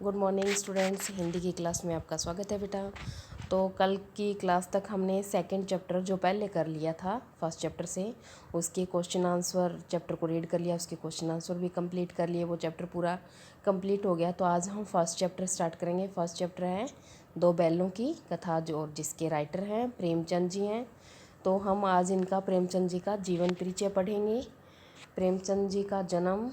Good morning students, Hindi की class में आपका स्वागत है बेटा। तो कल की क्लास तक हमने सेकंड चैप्टर जो पहले कर लिया था फर्स्ट चैप्टर से, उसके क्वेश्चन आंसर चैप्टर को रीड कर लिया, उसके क्वेश्चन आंसर भी कंप्लीट कर लिए, वो चैप्टर पूरा कंप्लीट हो गया। तो आज हम फर्स्ट चैप्टर स्टार्ट करेंगे। फर्स्ट चैप्टर है दो बैलों की कथा, जो जिसके राइटर हैं प्रेमचंद जी हैं। तो हम आज इनका प्रेमचंद जी का जीवन परिचय पढ़ेंगे। प्रेमचंद जी का जन्म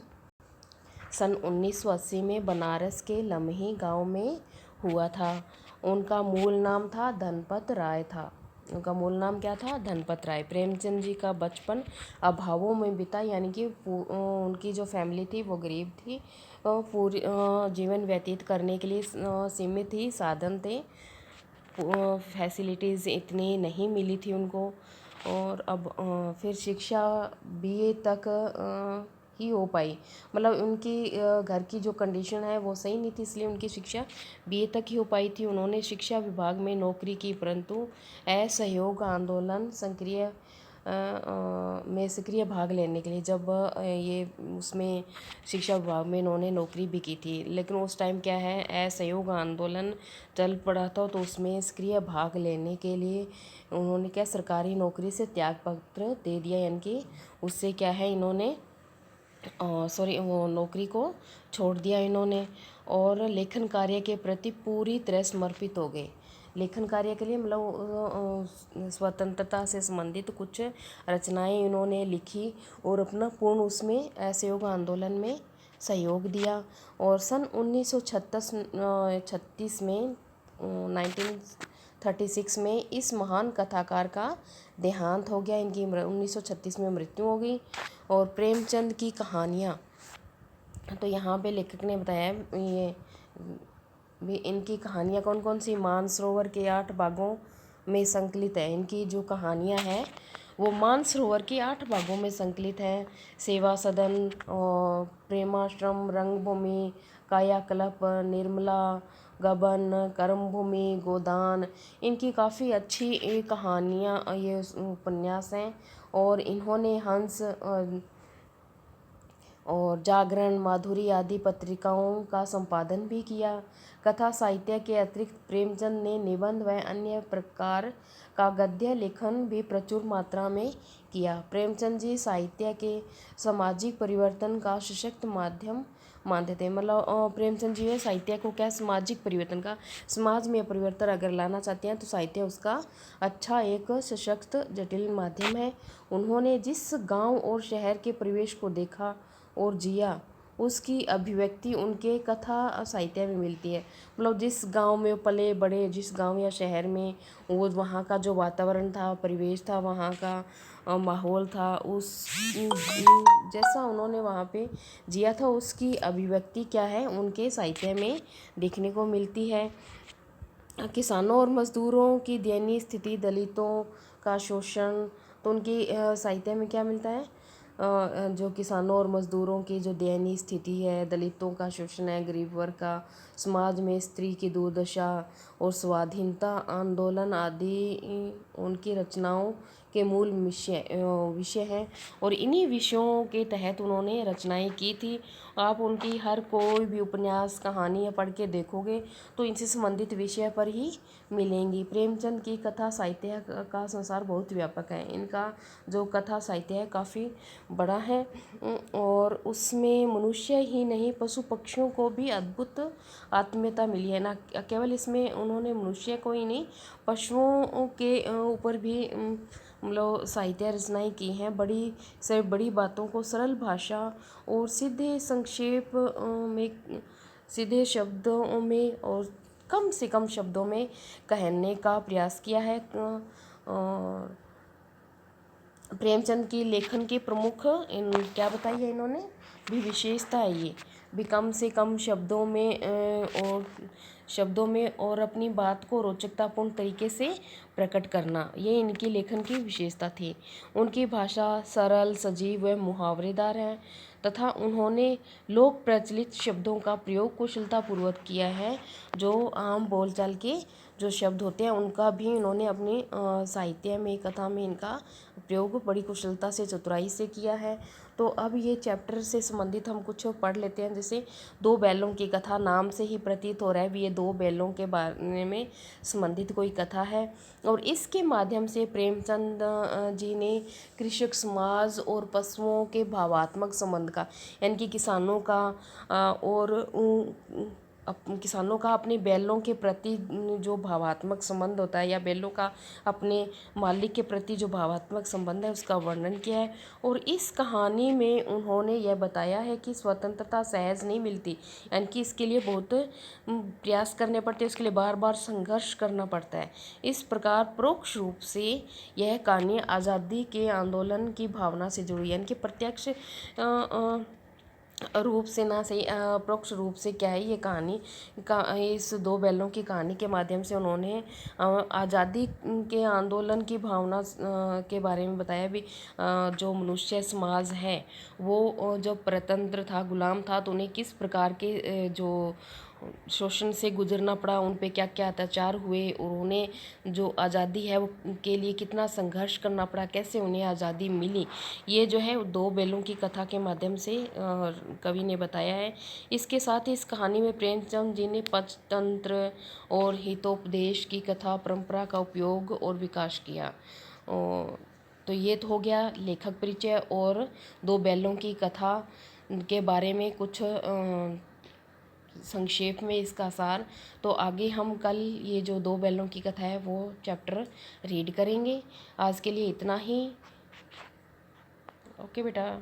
सन 1980 में बनारस के लम्ही गांव में हुआ था। उनका मूल नाम था धनपत राय था। उनका मूल नाम क्या था? धनपत राय। प्रेमचंद जी का बचपन अभावों में बीता, यानी कि उनकी जो फैमिली थी वो गरीब थी। पूरी जीवन व्यतीत करने के लिए सीमित ही साधन थे, फैसिलिटीज़ इतनी नहीं मिली थी उनको। और अब फिर शिक्षा बीए तक ही हो पाई। मतलब उनकी घर की जो कंडीशन है वो सही नहीं थी, इसलिए उनकी शिक्षा बीए तक ही हो पाई थी। उन्होंने शिक्षा विभाग में नौकरी की, परंतु असहयोग आंदोलन में सक्रिय भाग लेने के लिए, जब ये उसमें शिक्षा विभाग में इन्होंने नौकरी भी की थी, लेकिन उस टाइम क्या है, असहयोग आंदोलन चल पड़ा था। तो उसमें सक्रिय भाग लेने के लिए उन्होंने क्या सरकारी नौकरी से त्याग पत्र दे दिया, यानी कि उससे क्या है इन्होंने वो नौकरी को छोड़ दिया इन्होंने, और लेखन कार्य के प्रति पूरी तरह समर्पित हो गए। लेखन कार्य के लिए मतलब स्वतंत्रता से संबंधित कुछ रचनाएं इन्होंने लिखी और अपना पूर्ण उसमें असहयोग आंदोलन में सहयोग दिया। और सन 1936 में 1936 में इस महान कथाकार का देहांत हो गया। इनकी 1936 में मृत्यु हो गई। और प्रेमचंद की कहानियाँ, तो यहाँ पे लेखक ने बताया ये भी इनकी कहानियाँ कौन कौन सी मानसरोवर के 8 भागों में संकलित है। इनकी जो कहानियाँ हैं वो मानसरोवर के 8 भागों में संकलित है। सेवा सदन, और प्रेमाश्रम, रंगभूमि, कायाकल्प, निर्मला, गबन, कर्मभूमि, गोदान। इनकी काफ़ी अच्छी कहानियाँ, ये उपन्यास हैं। और इन्होंने हंस और जागरण, माधुरी आदि पत्रिकाओं का संपादन भी किया। कथा साहित्य के अतिरिक्त प्रेमचंद ने निबंध व अन्य प्रकार का गद्य लेखन भी प्रचुर मात्रा में किया। प्रेमचंद जी साहित्य के सामाजिक परिवर्तन का सशक्त माध्यम मानते थे। मतलब प्रेमचंद जी है साहित्य को क्या, सामाजिक परिवर्तन का, समाज में परिवर्तन अगर लाना चाहते हैं तो साहित्य उसका अच्छा एक सशक्त जटिल माध्यम है। उन्होंने जिस गांव और शहर के परिवेश को देखा और जिया, उसकी अभिव्यक्ति उनके कथा साहित्य में मिलती है। मतलब जिस गांव में पले बड़े, जिस गांव या शहर में वो वहाँ का जो वातावरण था, परिवेश था, वहाँ का माहौल था, उस जैसा उन्होंने वहाँ पे जिया था, उसकी अभिव्यक्ति क्या है उनके साहित्य में देखने को मिलती है। किसानों और मजदूरों की दयनीय स्थिति, दलितों का शोषण, तो उनकी साहित्य में क्या मिलता है, जो किसानों और मजदूरों की जो दयनीय स्थिति है, दलितों का शोषण है, गरीब वर्ग का, समाज में स्त्री की दुर्दशा और स्वाधीनता आंदोलन आदि उनकी रचनाओं के मूल विषय हैं। और इन्हीं विषयों के तहत उन्होंने रचनाएं की थी। आप उनकी हर कोई भी उपन्यास, कहानी पढ़ के देखोगे तो इनसे संबंधित विषय पर ही मिलेंगी। प्रेमचंद की कथा साहित्य का संसार बहुत व्यापक है। इनका जो कथा साहित्य है काफ़ी बड़ा है, और उसमें मनुष्य ही नहीं पशु पक्षियों को भी अद्भुत आत्मीयता मिली है। ना केवल इसमें उन्होंने मनुष्य को ही नहीं, पशुओं के ऊपर भी मतलब साहित्य रचनाएं की हैं। बड़ी से बड़ी बातों को सरल भाषा और सीधे संक्षेप में, सीधे शब्दों में और कम से कम शब्दों में कहने का प्रयास किया है। प्रेमचंद की लेखन की प्रमुख क्या बताई है इन्होंने भी विशेषता है, ये भी कम से कम शब्दों में और अपनी बात को रोचकतापूर्ण तरीके से प्रकट करना, ये इनकी लेखन की विशेषता थी। उनकी भाषा सरल, सजीव व मुहावरेदार है, तथा उन्होंने लोक प्रचलित शब्दों का प्रयोग कुशलतापूर्वक किया है। जो आम बोलचाल के जो शब्द होते हैं उनका भी इन्होंने अपने साहित्य में, कथा में इनका प्रयोग बड़ी कुशलता से, चतुराई से किया है। तो अब ये चैप्टर से संबंधित हम कुछ पढ़ लेते हैं। जैसे दो बैलों की कथा, नाम से ही प्रतीत हो रहा है भी ये दो बैलों के बारे में संबंधित कोई कथा है। और इसके माध्यम से प्रेमचंद जी ने कृषक समाज और पशुओं के भावात्मक संबंध का, यानी कि किसानों का किसानों का अपने बैलों के प्रति जो भावात्मक संबंध होता है, या बैलों का अपने मालिक के प्रति जो भावात्मक संबंध है, उसका वर्णन किया है। और इस कहानी में उन्होंने यह बताया है कि स्वतंत्रता सहज नहीं मिलती, यानी कि इसके लिए बहुत प्रयास करने पड़ते हैं, उसके लिए बार बार संघर्ष करना पड़ता है। इस प्रकार परोक्ष रूप से यह कहानी आज़ादी के आंदोलन की भावना से जुड़ी, यानी कि प्रत्यक्ष रूप से ना सही, परोक्ष रूप से क्या है ये कहानी का, इस दो बैलों की कहानी के माध्यम से उन्होंने आज़ादी के आंदोलन की भावना के बारे में बताया भी। जो मनुष्य समाज है वो जो परतंत्र था, गुलाम था, तो उन्हें किस प्रकार के जो शोषण से गुजरना पड़ा, उन पे क्या क्या अत्याचार हुए, और उन्हें जो आज़ादी है वो के लिए कितना संघर्ष करना पड़ा, कैसे उन्हें आज़ादी मिली, ये जो है दो बैलों की कथा के माध्यम से कवि ने बताया है। इसके साथ ही इस कहानी में प्रेमचंद जी ने पंचतंत्र और हितोपदेश की कथा परंपरा का उपयोग और विकास किया। तो ये तो हो गया लेखक परिचय और दो बैलों की कथा के बारे में कुछ संक्षेप में इसका सार। तो आगे हम कल ये जो दो बैलों की कथा है वो चैप्टर रीड करेंगे। आज के लिए इतना ही। ओके बेटा।